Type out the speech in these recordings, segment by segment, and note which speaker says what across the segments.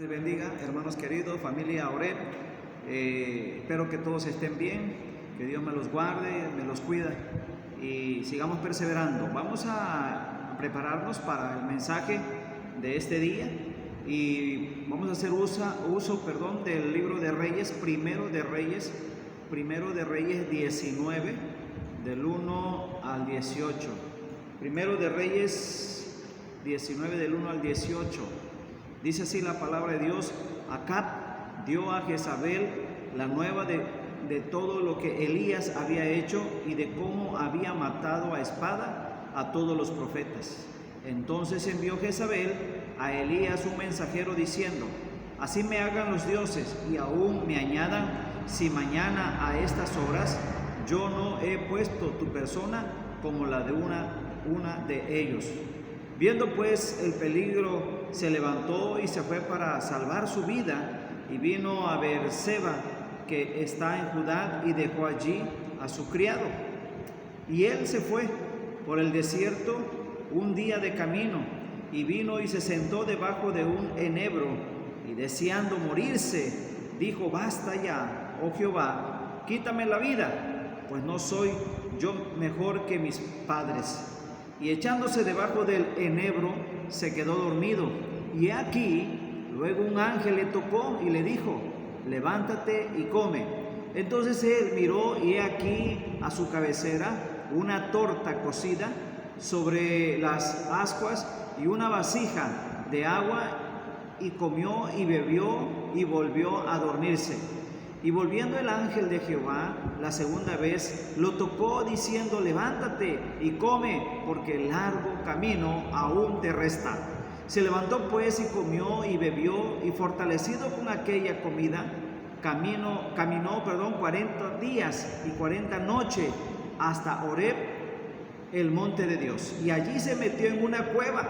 Speaker 1: Les bendiga, hermanos queridos, familia Oreb. Espero que todos estén bien, que Dios me los guarde, me los cuida y sigamos perseverando. Vamos a prepararnos para el mensaje de este día y vamos a hacer uso del libro de Reyes, primero de Reyes 19, del 1 al 18. Primero de Reyes 19, del 1 al 18. Dice así la palabra de Dios: Acab dio a Jezabel la nueva de todo lo que Elías había hecho y de cómo había matado a espada a todos los profetas. Entonces envió Jezabel a Elías un mensajero diciendo: Así me hagan los dioses y aún me añadan, si mañana a estas horas yo no he puesto tu persona como la de una de ellos. Viendo pues el peligro, se levantó y se fue para salvar su vida, y vino a Beerseba, que está en Judá, y dejó allí a su criado. Y él se fue por el desierto un día de camino, y vino y se sentó debajo de un enebro, y deseando morirse, dijo: Basta ya, oh Jehová, quítame la vida, pues no soy yo mejor que mis padres. Y echándose debajo del enebro, se quedó dormido. Y aquí, luego un ángel le tocó y le dijo: Levántate y come. Entonces él miró, y he aquí a su cabecera una torta cocida sobre las ascuas y una vasija de agua, y comió y bebió y volvió a dormirse. Y volviendo el ángel de Jehová la segunda vez, lo tocó diciendo: Levántate y come, porque el largo camino aún te resta. Se levantó pues y comió y bebió, y fortalecido con aquella comida, caminó 40 días y 40 noches hasta Oreb, el monte de Dios. Y allí se metió en una cueva,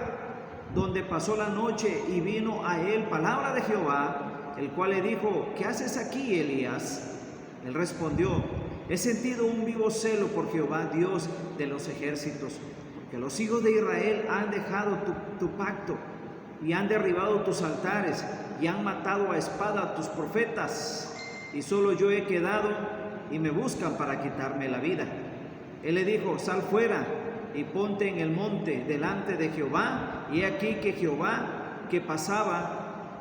Speaker 1: donde pasó la noche, y vino a él palabra de Jehová, el cual le dijo: ¿Qué haces aquí, Elías? Él respondió: He sentido un vivo celo por Jehová, Dios de los ejércitos, porque los hijos de Israel han dejado tu pacto, y han derribado tus altares, y han matado a espada a tus profetas, y solo yo he quedado, y me buscan para quitarme la vida. Él le dijo: Sal fuera y ponte en el monte delante de Jehová. Y he aquí que Jehová que pasaba,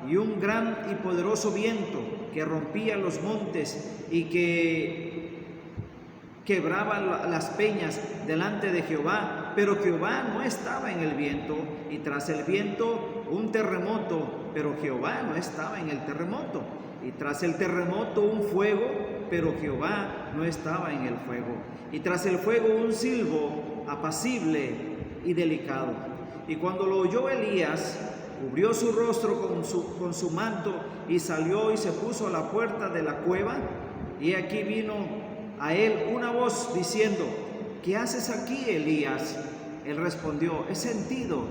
Speaker 1: y un gran y poderoso viento que rompía los montes y que quebraba las peñas delante de Jehová. Pero Jehová no estaba en el viento, y tras el viento un terremoto, pero Jehová no estaba en el terremoto. Y tras el terremoto un fuego, pero Jehová no estaba en el fuego. Y tras el fuego un silbo apacible y delicado. Y cuando lo oyó Elías, cubrió su rostro con su manto, y salió y se puso a la puerta de la cueva. Y aquí vino a él una voz diciendo: ¿Qué haces aquí, Elías? Él respondió: He sentido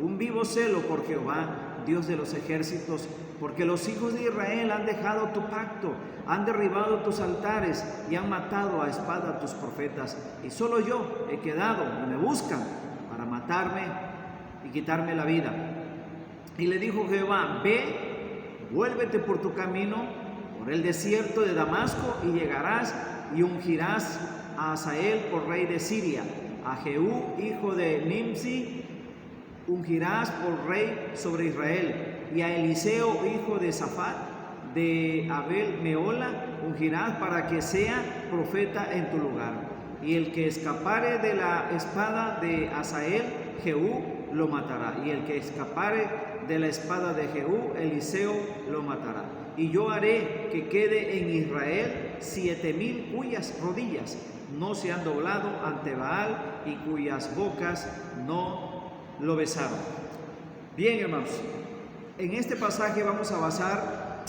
Speaker 1: un vivo celo por Jehová, Dios de los ejércitos, porque los hijos de Israel han dejado tu pacto, han derribado tus altares, y han matado a espada a tus profetas, y solo yo he quedado, y me buscan para matarme y quitarme la vida. Y le dijo Jehová: Ve, vuélvete por tu camino, por el desierto de Damasco, y llegarás y ungirás a Hazael por rey de Siria, a Jehú hijo de Nimsi ungirás por rey sobre Israel, y a Eliseo hijo de Safat de Abel Meola ungirás para que sea profeta en tu lugar. Y el que escapare de la espada de Hazael, Jehú lo matará, y el que escapare de la espada de Jehú, Eliseo lo matará. Y yo haré que quede en Israel 7,000 cuyas rodillas no se han doblado ante Baal, y cuyas bocas no lo besaron. Bien, hermanos, en este pasaje vamos a basar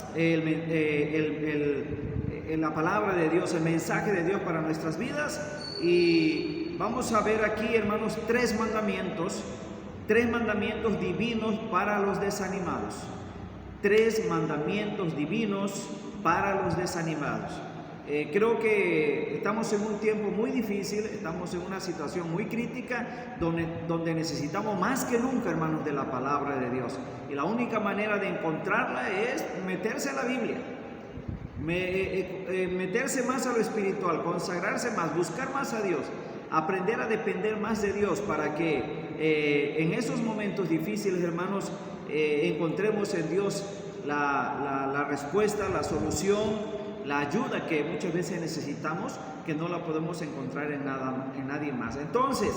Speaker 1: la palabra de Dios, el mensaje de Dios para nuestras vidas, y vamos a ver aquí, hermanos, tres mandamientos divinos para los desanimados. Tres mandamientos divinos para los desanimados. Creo que estamos en un tiempo muy difícil, estamos en una situación muy crítica donde necesitamos más que nunca, hermanos, de la palabra de Dios. Y la única manera de encontrarla es meterse a la Biblia, meterse más a lo espiritual, consagrarse más, buscar más a Dios, aprender a depender más de Dios para que en esos momentos difíciles, hermanos, encontremos en Dios la respuesta, la solución, la ayuda que muchas veces necesitamos, que no la podemos encontrar en nadie más. Entonces,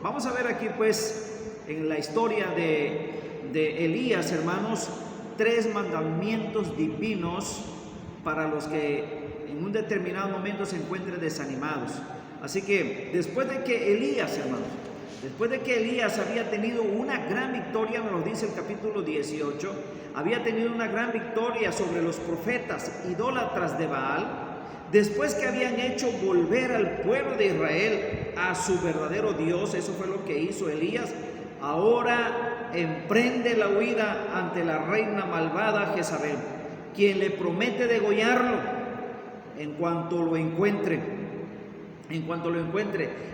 Speaker 1: vamos a ver aquí pues en la historia de Elías, hermanos, 3 mandamientos divinos para los que en un determinado momento se encuentren desanimados. Así que después de que Elías, hermanos, después de que Elías había tenido una gran victoria, nos lo dice el capítulo 18, había tenido una gran victoria sobre los profetas idólatras de Baal, después que habían hecho volver al pueblo de Israel a su verdadero Dios, eso fue lo que hizo Elías, ahora emprende la huida ante la reina malvada Jezabel, quien le promete degollarlo en cuanto lo encuentre.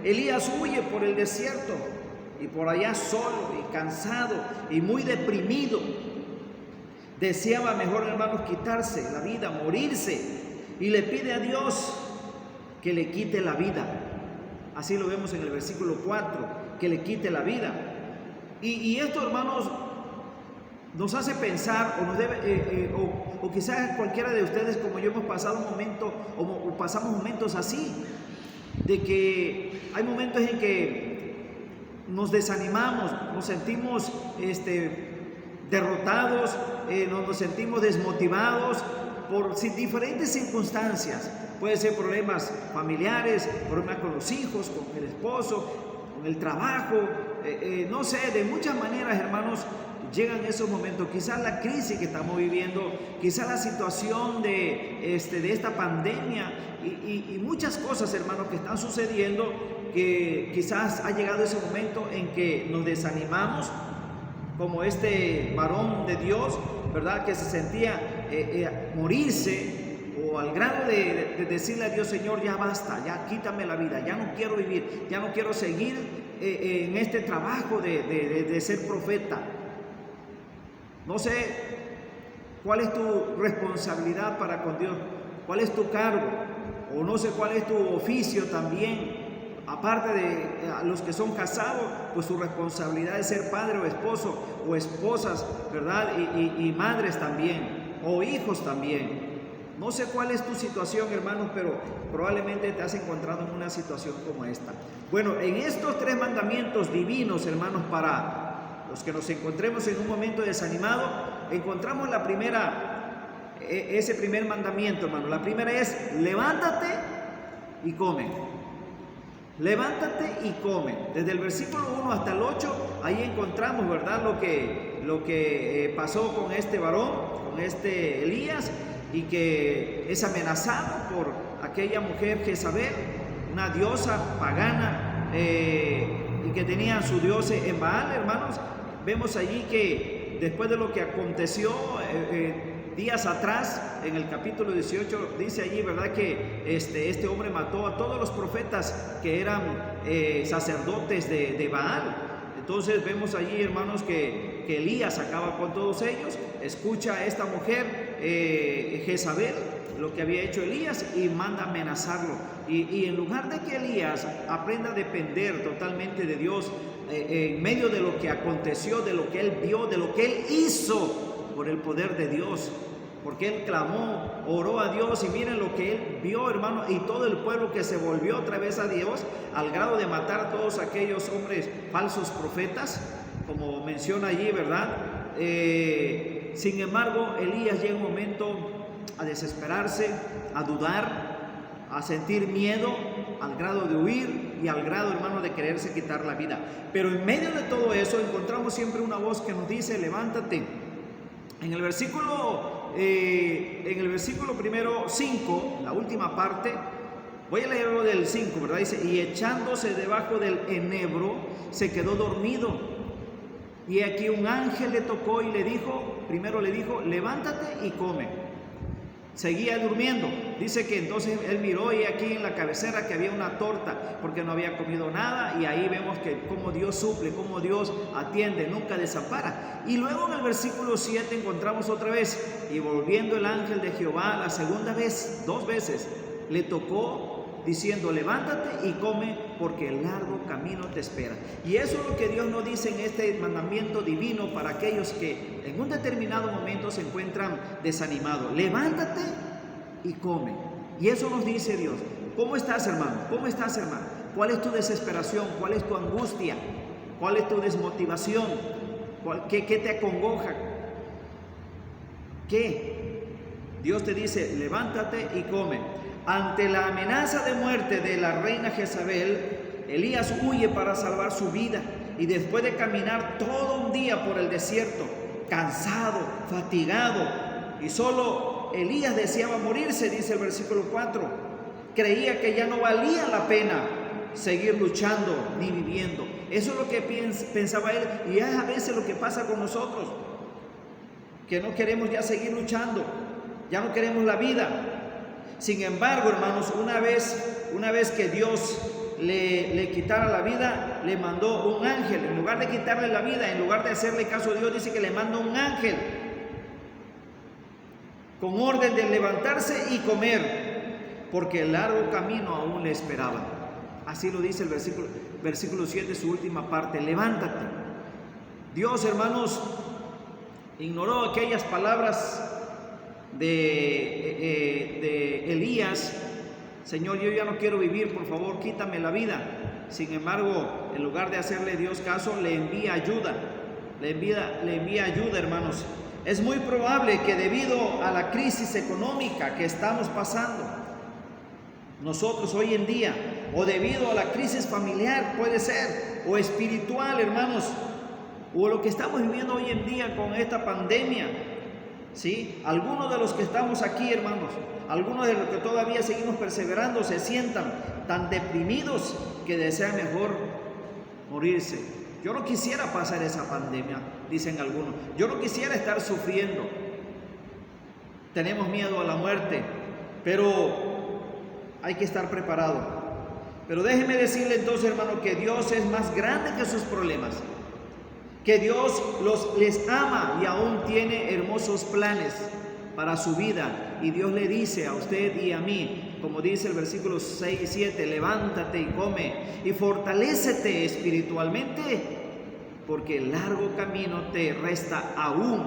Speaker 1: Elías huye por el desierto y por allá solo y cansado y muy deprimido. Deseaba mejor, hermanos, quitarse la vida, morirse, y le pide a Dios que le quite la vida. Así lo vemos en el versículo 4, que le quite la vida. Y esto, hermanos, nos hace pensar, o nos debe, o quizás cualquiera de ustedes como yo hemos pasado un momento, o pasamos momentos así, de que hay momentos en que nos desanimamos, nos sentimos derrotados, nos sentimos desmotivados por diferentes circunstancias. Puede ser problemas familiares, problemas con los hijos, con el esposo, con el trabajo, no sé, de muchas maneras, hermanos, llegan esos momentos. Quizás la crisis que estamos viviendo, quizás la situación de esta pandemia y muchas cosas, hermanos, que están sucediendo, que quizás ha llegado ese momento en que nos desanimamos, como este varón de Dios, ¿verdad?, que se sentía morirse, o al grado de decirle a Dios: Señor, ya basta, ya quítame la vida, ya no quiero vivir, ya no quiero seguir en este trabajo de ser profeta. No sé cuál es tu responsabilidad para con Dios, cuál es tu cargo, o no sé cuál es tu oficio también. Aparte de los que son casados, pues su responsabilidad es ser padre o esposo o esposas, ¿verdad? Y madres también, o hijos también. No sé cuál es tu situación, hermanos, pero probablemente te has encontrado en una situación como esta. Bueno, en estos 3 mandamientos divinos, hermanos, para los que nos encontremos en un momento desanimado, encontramos ese primer mandamiento, hermano. La primera es: levántate y come. Levántate y come. Desde el versículo 1 hasta el 8, ahí encontramos, ¿verdad?, lo que pasó con este varón, con este Elías, y que es amenazado por aquella mujer Jezabel, una diosa pagana, y que tenía su dios en Baal, hermanos. Vemos allí que después de lo que aconteció días atrás, en el capítulo 18, dice allí, ¿verdad?, que este hombre mató a todos los profetas que eran sacerdotes de Baal. Entonces vemos allí, hermanos, que Elías acaba con todos ellos. Escucha a esta mujer Jezabel lo que había hecho Elías y manda amenazarlo. Y en lugar de que Elías aprenda a depender totalmente de Dios, en medio de lo que aconteció, de lo que él vio, de lo que él hizo por el poder de Dios, porque él clamó, oró a Dios, y miren lo que él vio, hermano, y todo el pueblo que se volvió otra vez a Dios, al grado de matar a todos aquellos hombres falsos profetas, como menciona allí, ¿verdad? Sin embargo, Elías llega un momento a desesperarse, a dudar, a sentir miedo, al grado de huir y al grado, hermano, de quererse quitar la vida. Pero en medio de todo eso encontramos siempre una voz que nos dice: levántate. En el versículo primero 5, la última parte, voy a leerlo del 5, ¿verdad? Dice: y echándose debajo del enebro, se quedó dormido. Y aquí un ángel le tocó y le dijo, primero le dijo: levántate y come. Seguía durmiendo. Dice que entonces él miró y aquí en la cabecera que había una torta porque no había comido nada, y ahí vemos que cómo Dios suple, cómo Dios atiende, nunca desampara. Y luego en el versículo 7 encontramos otra vez: y volviendo el ángel de Jehová la segunda vez, 2 veces, le tocó diciendo: levántate y come, porque el largo camino te espera. Y eso es lo que Dios nos dice en este mandamiento divino para aquellos que en un determinado momento se encuentran desanimados: levántate y come. Y eso nos dice Dios. ¿Cómo estás, hermano? ¿Cómo estás, hermano? ¿Cuál es tu desesperación? ¿Cuál es tu angustia? ¿Cuál es tu desmotivación? ¿Qué te acongoja? ¿Qué? Dios te dice: levántate y come. Ante la amenaza de muerte de la reina Jezabel, Elías huye para salvar su vida, y después de caminar todo un día por el desierto, cansado, fatigado, y solo Elías deseaba morirse, dice el versículo 4, creía que ya no valía la pena seguir luchando ni viviendo. Eso es lo que pensaba él, y es a veces lo que pasa con nosotros, que no queremos ya seguir luchando, ya no queremos la vida. Sin embargo, hermanos, una vez que Dios le quitara la vida, le mandó un ángel. En lugar de quitarle la vida, en lugar de hacerle caso a Dios, dice que le mandó un ángel con orden de levantarse y comer, porque el largo camino aún le esperaba. Así lo dice el versículo 7, su última parte: levántate. Dios, hermanos, ignoró aquellas palabras de Elías: Señor, yo ya no quiero vivir, por favor, quítame la vida. Sin embargo, en lugar de hacerle Dios caso, le envía ayuda. Le envía ayuda, hermanos. Es muy probable que debido a la crisis económica que estamos pasando nosotros hoy en día, o debido a la crisis familiar, puede ser, o espiritual, hermanos, o lo que estamos viviendo hoy en día con esta pandemia, ¿sí? Algunos de los que estamos aquí, hermanos, algunos de los que todavía seguimos perseverando, se sientan tan deprimidos que desean mejor morirse. Yo no quisiera pasar esa pandemia, dicen algunos. Yo no quisiera estar sufriendo. Tenemos miedo a la muerte, pero hay que estar preparado. Pero déjeme decirle entonces, hermano, que Dios es más grande que sus problemas, que Dios les ama y aún tiene hermosos planes para su vida. Y Dios le dice a usted y a mí, como dice el versículo 6 y 7, levántate y come y fortalécete espiritualmente, porque el largo camino te resta aún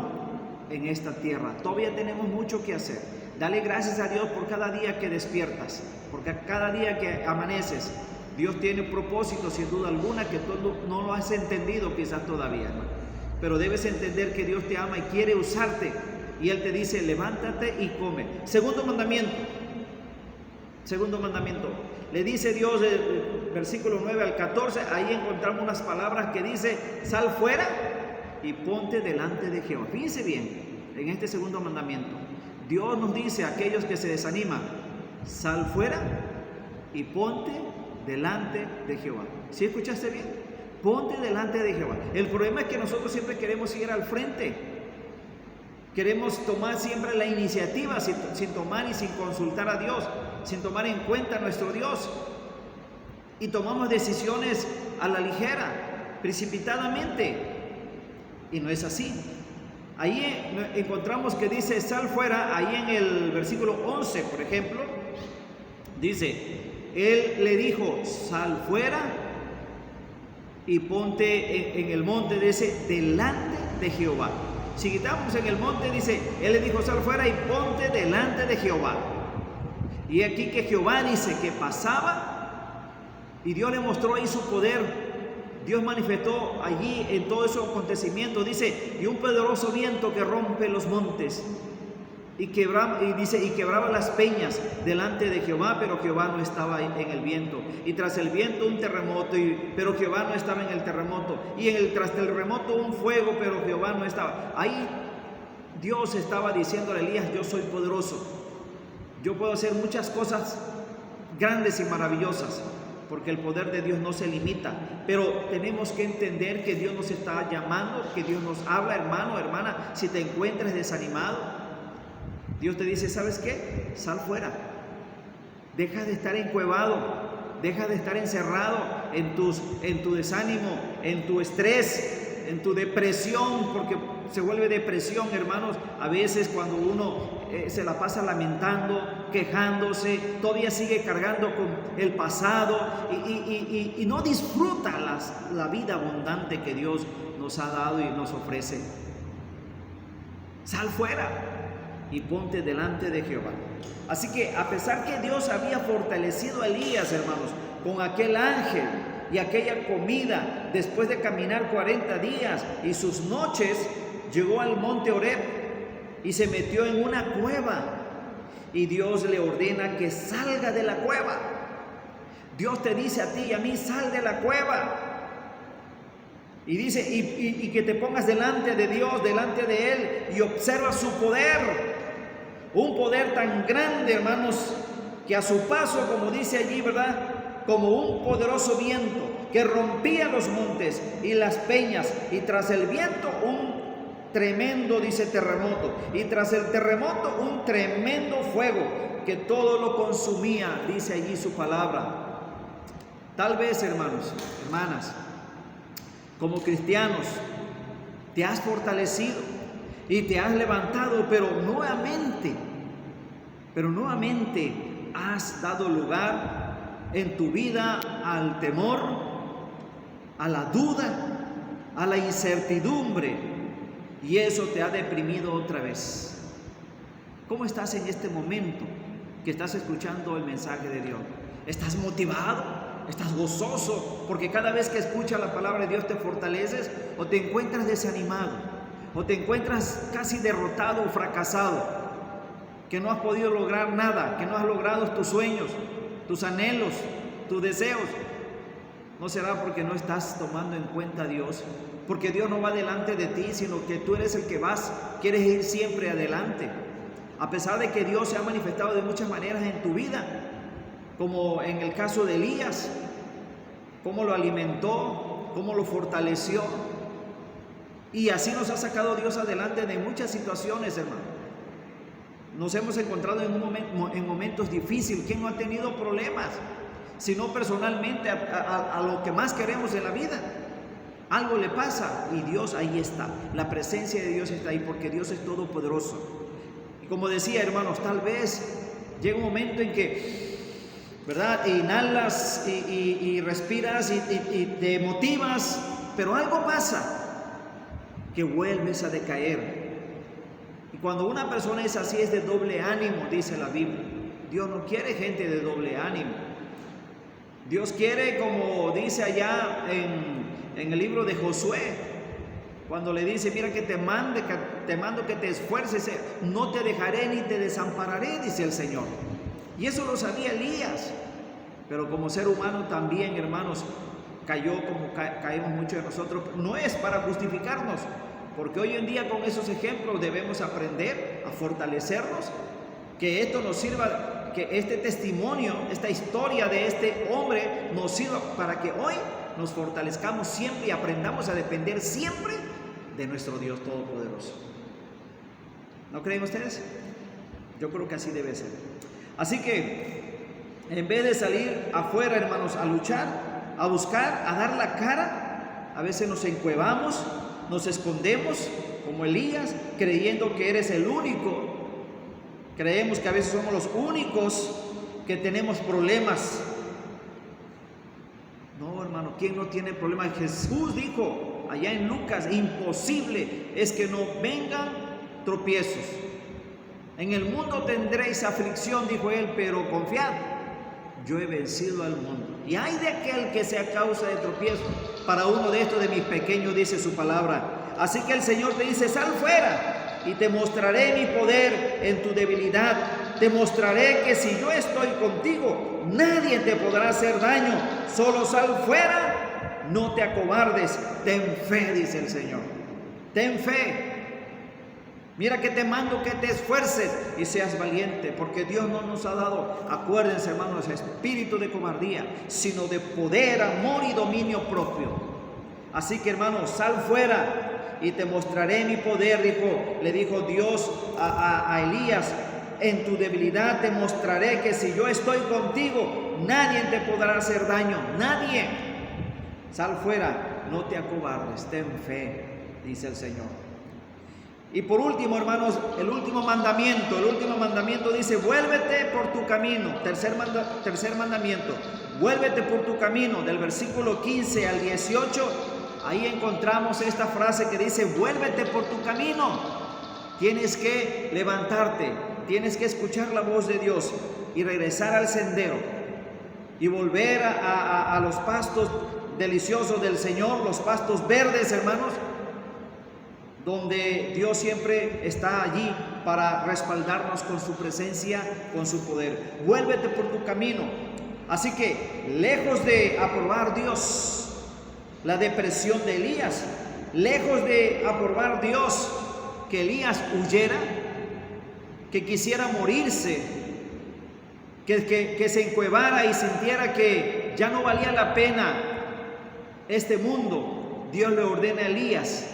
Speaker 1: en esta tierra. Todavía tenemos mucho que hacer. Dale gracias a Dios por cada día que despiertas, porque cada día que amaneces, Dios tiene un propósito, sin duda alguna, que tú no lo has entendido quizás todavía, hermano. Pero debes entender que Dios te ama y quiere usarte. Y Él te dice: levántate y come. Segundo mandamiento. Le dice Dios, versículo 9 al 14, ahí encontramos unas palabras que dice: sal fuera y ponte delante de Jehová. Fíjense bien, en este segundo mandamiento, Dios nos dice a aquellos que se desaniman: sal fuera y ponte delante de Jehová. ¿Sí escuchaste bien? Ponte delante de Jehová. El problema es que nosotros siempre queremos ir al frente. Queremos tomar siempre la iniciativa sin tomar y sin consultar a Dios, sin tomar en cuenta a nuestro Dios. Y tomamos decisiones a la ligera, precipitadamente. Y no es así. Ahí encontramos que dice: sal fuera. Ahí en el versículo 11, por ejemplo, dice: Él le dijo: sal fuera y ponte en el monte, dice, delante de Jehová. Si quitamos en el monte, dice, Él le dijo: sal fuera y ponte delante de Jehová. Y aquí que Jehová dice que pasaba, y Dios le mostró ahí su poder. Dios manifestó allí en todo ese acontecimiento, dice, y un poderoso viento que rompe los montes, y quebraba las peñas delante de Jehová, pero Jehová no estaba en el viento. Y tras el viento un terremoto, pero Jehová no estaba en el terremoto. Y tras el terremoto un fuego, pero Jehová no estaba. Ahí Dios estaba diciéndole a Elías: yo soy poderoso, yo puedo hacer muchas cosas grandes y maravillosas, porque el poder de Dios no se limita. Pero tenemos que entender que Dios nos está llamando, que Dios nos habla, hermano, hermana. Si te encuentras desanimado, Dios te dice, ¿sabes qué? Sal fuera. Deja de estar encuevado, deja de estar encerrado en tu desánimo, en tu estrés, en tu depresión, porque se vuelve depresión, hermanos, a veces cuando uno se la pasa lamentando, quejándose, todavía sigue cargando con el pasado y no disfruta la vida abundante que Dios nos ha dado y nos ofrece. Sal fuera y ponte delante de Jehová. Así que a pesar que Dios había fortalecido a Elías, hermanos, con aquel ángel y aquella comida, después de caminar 40 días y sus noches, llegó al monte Horeb y se metió en una cueva. Y Dios le ordena que salga de la cueva. Dios te dice a ti y a mí, sal de la cueva. Y dice, y que te pongas delante de Dios, delante de Él, y observa su poder. Un poder tan grande, hermanos, que a su paso, como dice allí, ¿verdad? Como un poderoso viento que rompía los montes y las peñas, y tras el viento un tremendo, dice, terremoto, y tras el terremoto un tremendo fuego que todo lo consumía, dice allí su palabra. Tal vez, hermanos, hermanas, como cristianos, te has fortalecido y te has levantado, pero nuevamente has dado lugar en tu vida al temor, a la duda, a la incertidumbre, y eso te ha deprimido otra vez. ¿Cómo estás en este momento que estás escuchando el mensaje de Dios? ¿Estás motivado? ¿Estás gozoso? Porque cada vez que escuchas la palabra de Dios te fortaleces, o te encuentras desanimado, o te encuentras casi derrotado o fracasado, que no has podido lograr nada, que no has logrado tus sueños, tus anhelos, tus deseos. ¿No será porque no estás tomando en cuenta a Dios? Porque Dios no va delante de ti, sino que tú eres el que quieres ir siempre adelante. A pesar de que Dios se ha manifestado de muchas maneras en tu vida, como en el caso de Elías, cómo lo alimentó, cómo lo fortaleció, y así nos ha sacado Dios adelante de muchas situaciones, hermano. Nos hemos encontrado en momentos difíciles. ¿Quién no ha tenido problemas? Sino personalmente a lo que más queremos en la vida. Algo le pasa y Dios ahí está. La presencia de Dios está ahí porque Dios es todopoderoso. Y como decía, hermanos, tal vez llega un momento en que, ¿verdad?, inhalas y respiras y te motivas, pero algo pasa que vuelves a decaer. Y cuando una persona es así, es de doble ánimo, dice la Biblia. Dios no quiere gente de doble ánimo. Dios quiere, como dice allá en el libro de Josué, cuando le dice, mira que te mando que te esfuerces, no te dejaré ni te desampararé, dice el Señor. Y eso lo sabía Elías. Pero como ser humano también, hermanos, cayó como caemos muchos de nosotros. No es para justificarnos, porque hoy en día con esos ejemplos debemos aprender a fortalecernos, que esto nos sirva, que este testimonio, esta historia de este hombre nos sirva para que hoy nos fortalezcamos siempre y aprendamos a depender siempre de nuestro Dios Todopoderoso. ¿No creen ustedes? Yo creo que así debe ser. Así que en vez de salir afuera, hermanos, a luchar, a buscar, a dar la cara, a veces nos encuevamos, nos escondemos como Elías, creyendo que eres el único. Creemos que a veces somos los únicos que tenemos problemas. No, hermano, ¿quién no tiene problemas? Jesús dijo allá en Lucas, imposible es que no vengan tropiezos. En el mundo tendréis aflicción, dijo él, pero confiad, yo he vencido al mundo. Y hay de aquel que sea causa de tropiezo para uno de estos de mis pequeños, dice su palabra. Así que el Señor te dice, sal fuera y te mostraré mi poder en tu debilidad. Te mostraré que si yo estoy contigo, nadie te podrá hacer daño. Solo sal fuera, no te acobardes. Ten fe, dice el Señor. Ten fe. Mira que te mando que te esfuerces y seas valiente, porque Dios no nos ha dado, acuérdense, hermanos, espíritu de cobardía, sino de poder, amor y dominio propio. Así que, hermanos, sal fuera y te mostraré mi poder, le dijo Dios a Elías. En tu debilidad te mostraré que si yo estoy contigo, nadie te podrá hacer daño, nadie. Sal fuera, no te acobardes, ten fe, dice el Señor. Y por último, hermanos, el último mandamiento dice, vuélvete por tu camino. Tercer mandamiento, vuélvete por tu camino. Del versículo 15 al 18, ahí encontramos esta frase que dice, vuélvete por tu camino. Tienes que levantarte, tienes que escuchar la voz de Dios y regresar al sendero y volver a los pastos deliciosos del Señor, los pastos verdes, hermanos, donde Dios siempre está allí para respaldarnos con su presencia, con su poder. Vuélvete por tu camino. Así que, lejos de aprobar Dios la depresión de Elías, lejos de aprobar Dios que Elías huyera, que quisiera morirse, que se encuevara y sintiera que ya no valía la pena este mundo, Dios le ordena a Elías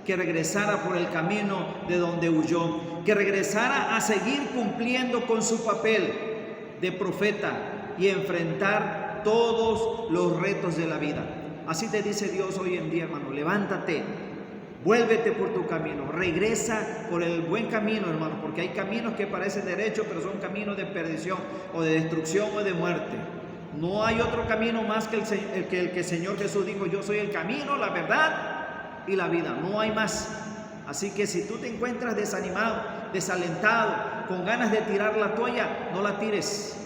Speaker 1: que regresara por el camino de donde huyó, que regresara a seguir cumpliendo con su papel de profeta y enfrentar todos los retos de la vida. Así te dice Dios hoy en día, hermano, levántate, vuélvete por tu camino, regresa por el buen camino, hermano, porque hay caminos que parecen derechos, pero son caminos de perdición o de destrucción o de muerte. No hay otro camino más que el que el Señor Jesús dijo, yo soy el camino, la verdad y la vida, no hay más. Así que si tú te encuentras desanimado, desalentado, con ganas de tirar la toalla, no la tires,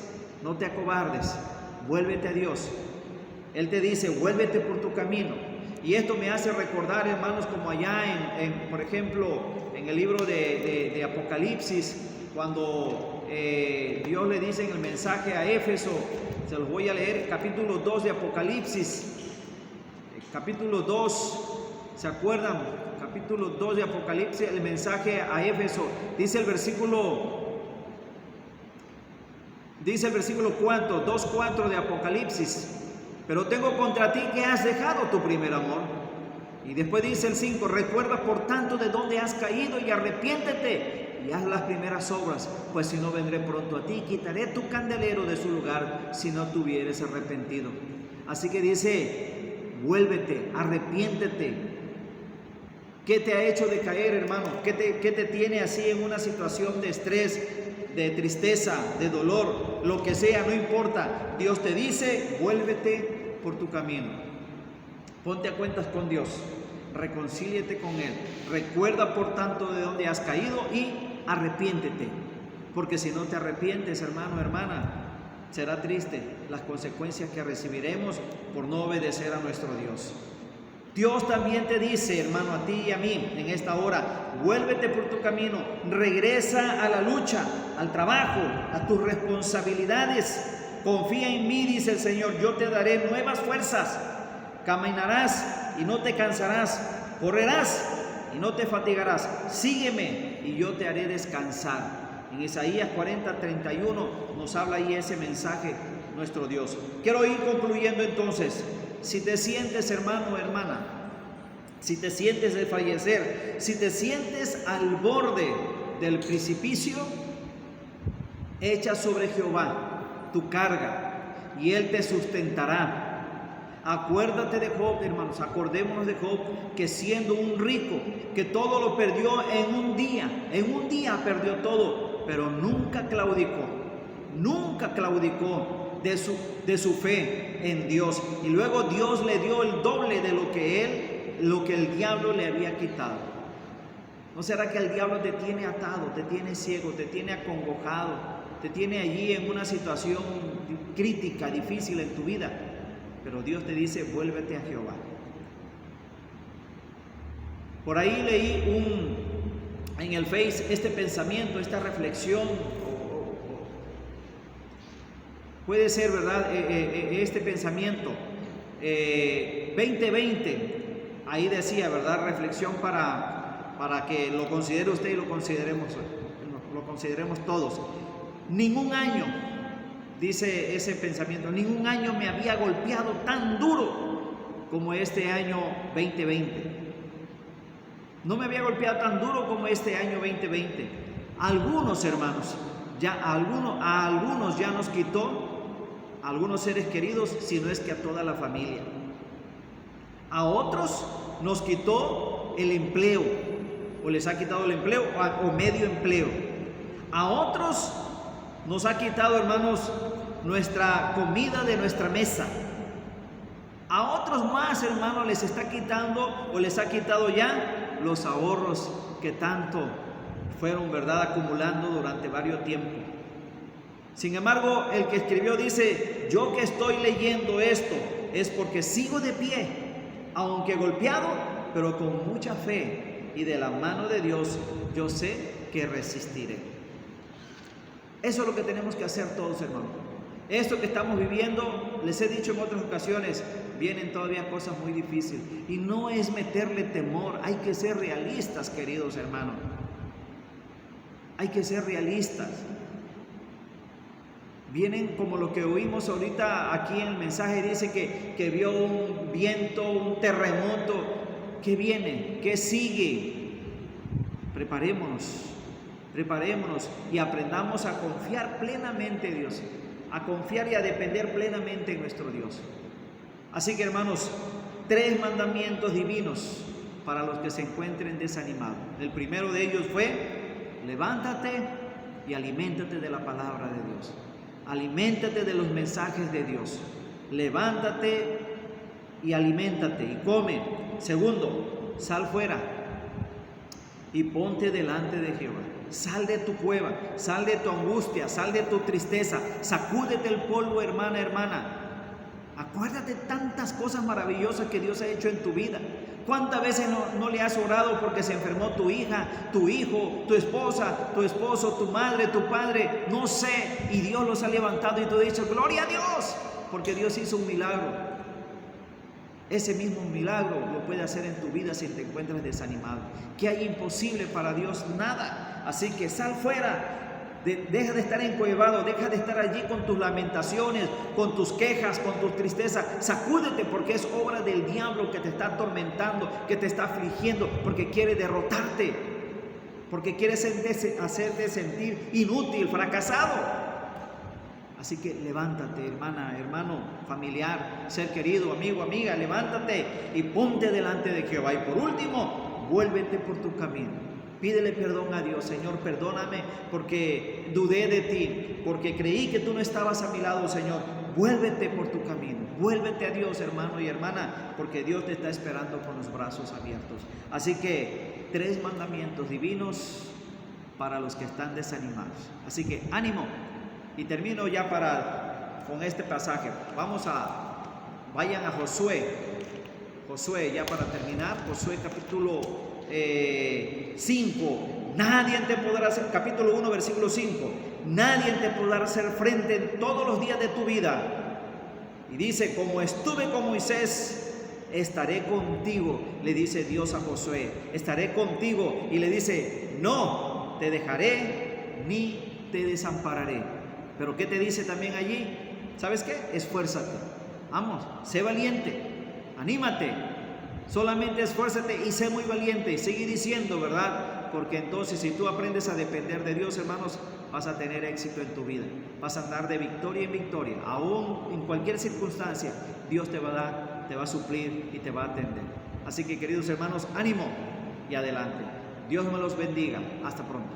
Speaker 1: no te acobardes, vuélvete a Dios. Él te dice, vuélvete por tu camino. Y esto me hace recordar, hermanos, como allá por ejemplo, en el libro de Apocalipsis, cuando Dios le dice en el mensaje a Éfeso, se los voy a leer, capítulo 2 de Apocalipsis, capítulo 2, ¿se acuerdan? Capítulo 2 de Apocalipsis, el mensaje a Éfeso, dice el versículo 4, 2:4 de Apocalipsis, pero tengo contra ti que has dejado tu primer amor. Y después dice el 5, recuerda por tanto de dónde has caído y arrepiéntete y haz las primeras obras, pues si no vendré pronto a ti y quitaré tu candelero de su lugar si no te hubieres arrepentido. Así que dice, vuélvete, arrepiéntete. ¿Qué te ha hecho decaer, hermano? ¿Qué te tiene así en una situación de estrés, de tristeza, de dolor? Lo que sea, no importa. Dios te dice, vuélvete por tu camino. Ponte a cuentas con Dios. Reconcíliate con Él. Recuerda por tanto de dónde has caído y arrepiéntete. Porque si no te arrepientes, hermano, hermana, será triste las consecuencias que recibiremos por no obedecer a nuestro Dios. Dios también te dice, hermano, a ti y a mí en esta hora, vuélvete por tu camino, regresa a la lucha, al trabajo, a tus responsabilidades. Confía en mí, dice el Señor, yo te daré nuevas fuerzas. Caminarás y no te cansarás, correrás y no te fatigarás. Sígueme y yo te haré descansar. En Isaías 40:31 nos habla ahí ese mensaje nuestro Dios. Quiero ir concluyendo entonces. Si te sientes, hermano o hermana, si te sientes de fallecer, si te sientes al borde del precipicio, echa sobre Jehová tu carga y Él te sustentará. Acuérdate de Job, hermanos, acordémonos de Job, que siendo un rico, que todo lo perdió en un día perdió todo, pero nunca claudicó de su fe en Dios. Y luego Dios le dio el doble de lo que el diablo le había quitado. ¿No será que el diablo te tiene atado, te tiene ciego, te tiene acongojado, te tiene allí en una situación crítica, difícil en tu vida? Pero Dios te dice, vuélvete a Jehová. Por ahí leí en el Face este pensamiento, esta reflexión. Puede ser, ¿verdad? Este pensamiento. 2020, ahí decía, ¿verdad? Reflexión para que lo considere usted y lo consideremos todos. Ningún año, dice ese pensamiento, ningún año me había golpeado tan duro como este año 2020. No me había golpeado tan duro como este año 2020. Algunos hermanos, a algunos ya nos quitó, a algunos seres queridos, si no es que a toda la familia. A otros nos quitó el empleo, o les ha quitado el empleo, o medio empleo. A otros nos ha quitado, hermanos, nuestra comida de nuestra mesa. A otros más, hermanos, les está quitando o les ha quitado ya los ahorros que tanto fueron, ¿verdad?, acumulando durante varios tiempos. Sin embargo, el que escribió dice: yo que estoy leyendo esto es porque sigo de pie, aunque golpeado, pero con mucha fe, y de la mano de Dios yo sé que resistiré. Eso es lo que tenemos que hacer todos, hermanos. Esto que estamos viviendo, les he dicho en otras ocasiones, vienen todavía cosas muy difíciles. Y no es meterle temor, hay que ser realistas, queridos hermanos. Hay que ser realistas. Vienen como lo que oímos ahorita aquí en el mensaje, dice que vio un viento, un terremoto. ¿Qué viene? ¿Qué sigue? Preparémonos y aprendamos a confiar plenamente en Dios, a confiar y a depender plenamente en nuestro Dios. Así que, hermanos, 3 mandamientos divinos para los que se encuentren desanimados. El primero de ellos fue: levántate y aliméntate de la palabra de Dios. Aliméntate de los mensajes de Dios. Levántate y aliméntate y come. Segundo, sal fuera y ponte delante de Jehová. Sal de tu cueva, sal de tu angustia, sal de tu tristeza. Sacúdete el polvo, hermana. Acuérdate tantas cosas maravillosas que Dios ha hecho en tu vida. ¿Cuántas veces no le has orado porque se enfermó tu hija, tu hijo, tu esposa, tu esposo, tu madre, tu padre? No sé, y Dios los ha levantado y tú dices: gloria a Dios, porque Dios hizo un milagro. Ese mismo milagro lo puede hacer en tu vida si te encuentras desanimado. ¿Qué hay imposible para Dios? Nada. Así que sal fuera. Deja de estar encuevado, deja de estar allí con tus lamentaciones, con tus quejas, con tu tristeza. Sacúdete, porque es obra del diablo que te está atormentando, que te está afligiendo, porque quiere derrotarte, porque quiere hacerte sentir inútil, fracasado. Así que levántate, hermana, hermano, familiar, ser querido, amigo, amiga, levántate y ponte delante de Jehová. Y por último, vuélvete por tu camino. Pídele perdón a Dios: Señor, perdóname porque dudé de ti, porque creí que tú no estabas a mi lado, Señor. Vuélvete por tu camino, vuélvete a Dios, hermano y hermana, porque Dios te está esperando con los brazos abiertos. Así que 3 mandamientos divinos para los que están desanimados. Así que ánimo. Y termino ya con este pasaje. Vayan a Josué, ya para terminar. Josué capítulo 5. Nadie te podrá hacer, capítulo 1, versículo 5. Nadie te podrá hacer frente en todos los días de tu vida. Y dice: como estuve con Moisés, estaré contigo, le dice Dios a Josué. Estaré contigo. Y le dice: no te dejaré ni te desampararé. Pero ¿qué te dice también allí? ¿Sabes qué? Esfuérzate. Vamos, sé valiente, anímate. Solamente esfuérzate y sé muy valiente. Y sigue diciendo, ¿verdad? Porque entonces, si tú aprendes a depender de Dios, hermanos, vas a tener éxito en tu vida. Vas a andar de victoria en victoria. Aún en cualquier circunstancia, Dios te va a dar, te va a suplir y te va a atender. Así que, queridos hermanos, ánimo y adelante. Dios me los bendiga. Hasta pronto.